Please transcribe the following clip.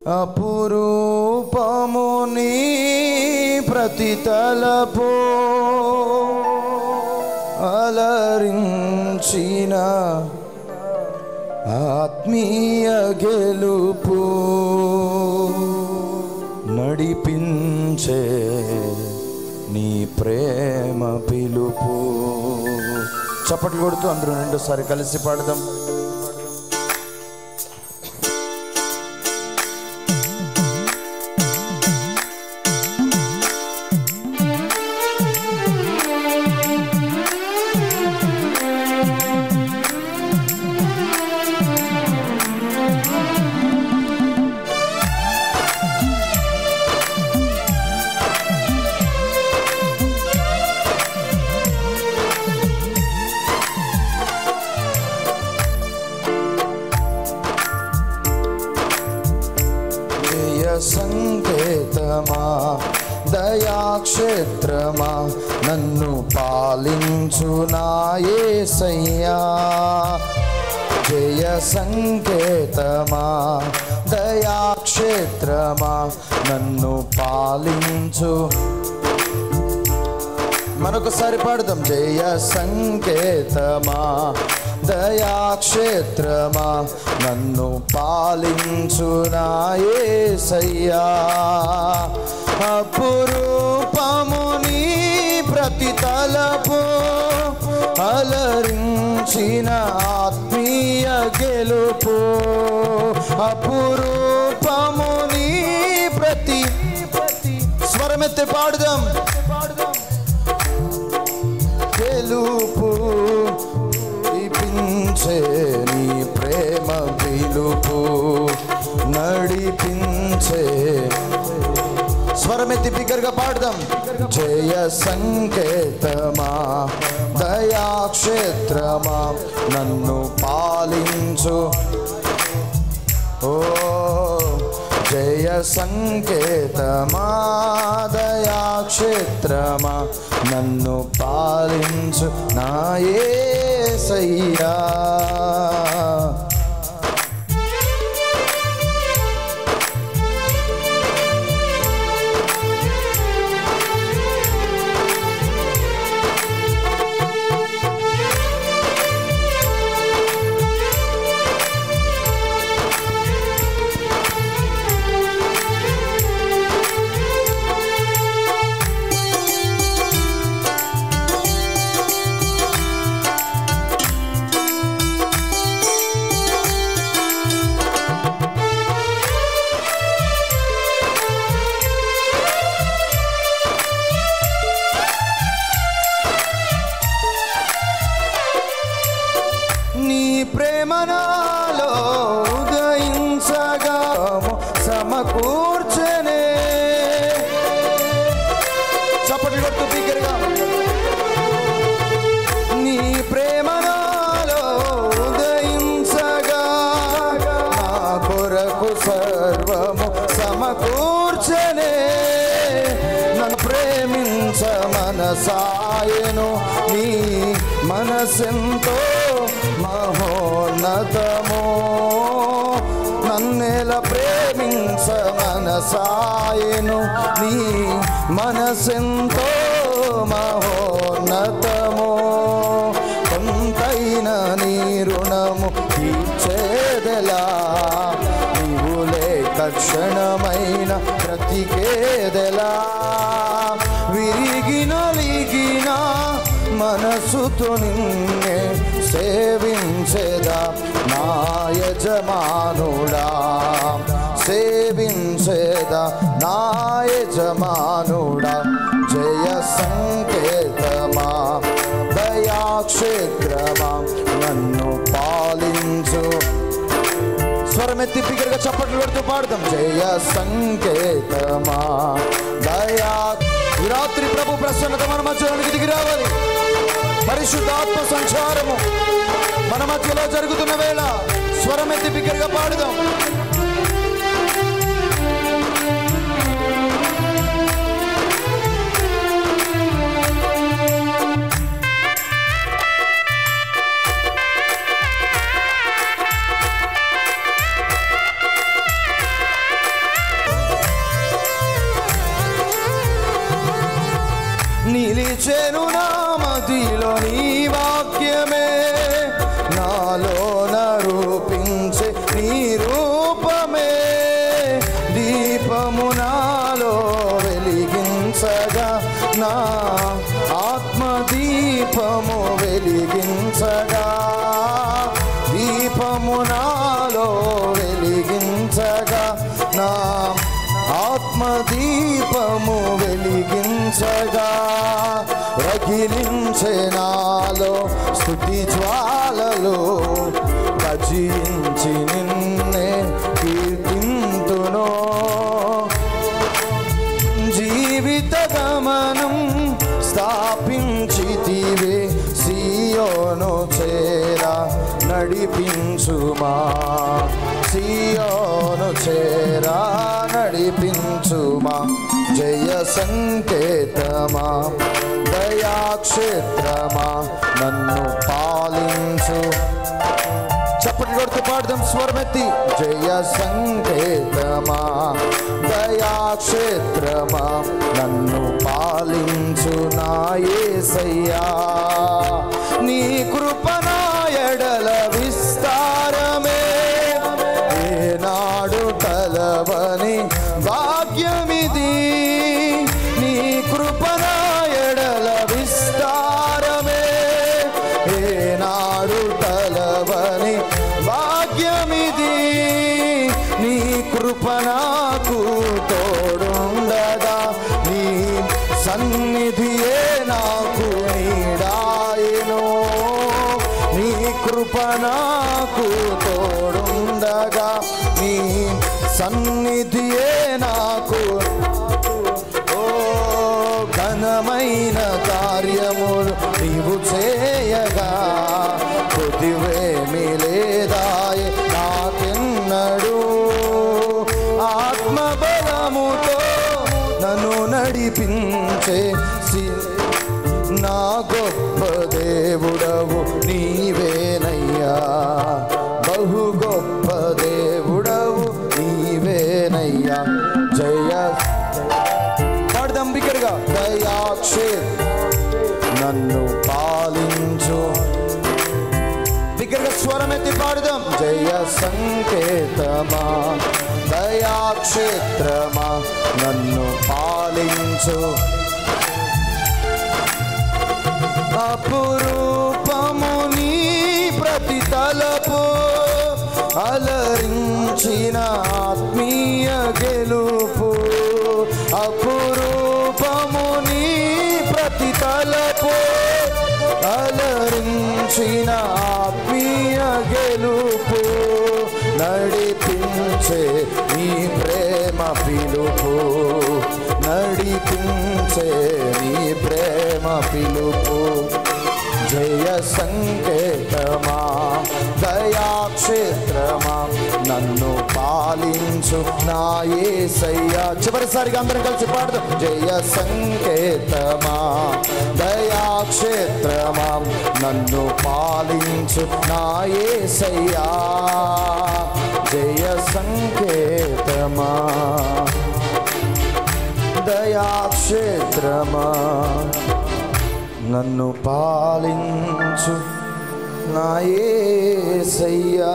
అపురూపము నీ ప్రతి తలపు అలరించిన ఆత్మీయ గెలుపు నడిపించే నీ ప్రేమ పిలుపు. చప్పట్లు కొడుతూ అందరూ రెండోసారి కలిసి పాడదాం. సంకేతమా దయాక్షేత్రమా నన్ను పాలించు నా యేసయ్యా. జయ సంకేతమా దయాక్షేత్రమా నన్ను పాలించు. మరొకసారి పాడదాం. జయ సంకేతమా దయాక్షేత్రమా నన్ను పాలించు నా యేసయ్యా. అపురూపము నీ ప్రతి తలపు అలరించిన ఆత్మీయ గెలుపు. అపురూపము నీ ప్రతి స్వరమెత్తి పాడుదాం. గెలుపు నడిపించే నీ ప్రేమ పిలుపు నడిపించే. స్వరమెత్తి బిగ్గరగా పాడదాం. జయ సంకేతమా దయాక్షేత్రమా నన్ను పాలించు. ఓ జయ సంకేతమా దయాక్షేత్రమా నన్ను పాలించు నా యేసయ్యా. ప్రేమనాలో ఉదయించగా సమకూర్చనే. చప్పట్లు కొట్టు బిగ్గరగా. నీ ప్రేమనాలో ఉదయించగా నా కొరకు సర్వము సమకూర్చనే. నన్ను ప్రేమించ మనసాయను నీ మనసెంతో మహోన్నతమో. నన్నెల ప్రేమించ మనసాయను నీ మనసెంతో మహోన్నతమో. కొంతైన నీ రుణము తీర్చేదెలా నీవు లేక క్షణమైన బ్రతికేదెలా. విరిగి నలిగిన మనసుతో నిన్నే సేవించేదా నా యజమానుడా. సేవించేదా నా యజమానుడా. జయ సంకేతమా దయాక్షేత్రమా నన్ను పాలించు. స్వరమెత్తి బిగ్గరగా చప్పట్లు పెడుతూ పాడదాం. జయ సంకేతమా దయా. ఈ రాత్రి ప్రభు ప్రసన్నత మన మధ్యలోనికి దిగి రావాలి. పరిశుద్ధాత్మ సంచారము మన మధ్యలో జరుగుతున్న వేళ స్వరమెత్తి బిగ్గరగా పాడుదాం. నిలిచెను నా మదిలో నీ వాక్యమే, నాలోన రూపించే నీ రూపమే. దీపము నాలో వెలిగించగా, నా ఆత్మదీపము వెలిగించగా, దీపము నాలో వెలిగించగా, నా ఆత్మదీపము వెలిగించగా. రగిలించే నాలో స్తుతి జ్వాలలు, భజించి నిన్నే కీర్తింతును. జీవిత గమనం స్థాపించితివే, సియోను చేరా నడిపించుమా, సియోను చేరా నడిపించుమా. జయ సంకేతమా, దయాక్షేత్రమా, నన్ను పాలించు. చప్పటి కొడుతూ పాడదాం స్వరమెత్తి. జయ సంకేతమా, దయాక్షేత్రమా, నన్ను పాలించు నా యేసయ్యా. నీ కృప నా ఎడల విస్తారమే, ఏనాడు కలవని భాగ్యమిది. నీ కృప నా ఎడల విస్తారమే, ఏనాడు కలవని భాగ్యమిది. నీ కృప నాకు తోడుండగా, నీ సన్నిధియే నాకు నీడాయెను. నీ కృప నాకు తోడుండగా, నీ సన్నిధియే నాకు. ఓ ఘనమైన కార్యములు నీవు చేయగా, కొద్దివేమీ లేదాయే నాకెన్నడు. ఆత్మబలముతో నన్ను నడిపించే నా గొప్ప దేవుడవు నీవేనయ్యా, బహు గొప్ప దేవుడవు నీవేనయ్యా. జయ పాడదాం బిగ్గరగా. దయాక్షే నన్ను పాలించు. బిగ్గరగా స్వరమెత్తి పాడదాం. జయ సంకేతమా, దయాక్షేత్రమా, నన్ను పాలించు. అపురూపము నీ ప్రతి తలపు, అలరించిన ఆత్మీయ గెలుపు. అపురూపము నీ ప్రతి తలపు, అలరించిన ఆత్మీయ గెలుపు. నడిపించే నీ ప్రేమ పిలుపు, నడిపించే నీ ప్రేమ పిలుపు. జయ సంకేతమా, దయాక్షేత్రమా, నన్ను పాలించు నా యేసయ్యా. చివరిసారిగా అందరం కలిసి పాడదాం. జయ సంకేతమా, దయాక్షేత్రమా, నన్ను పాలించు నా యేసయ్యా. జయ సంకేతమా, దయాక్షేత్రమా, నన్ను పాలించు నా యేసయ్యా.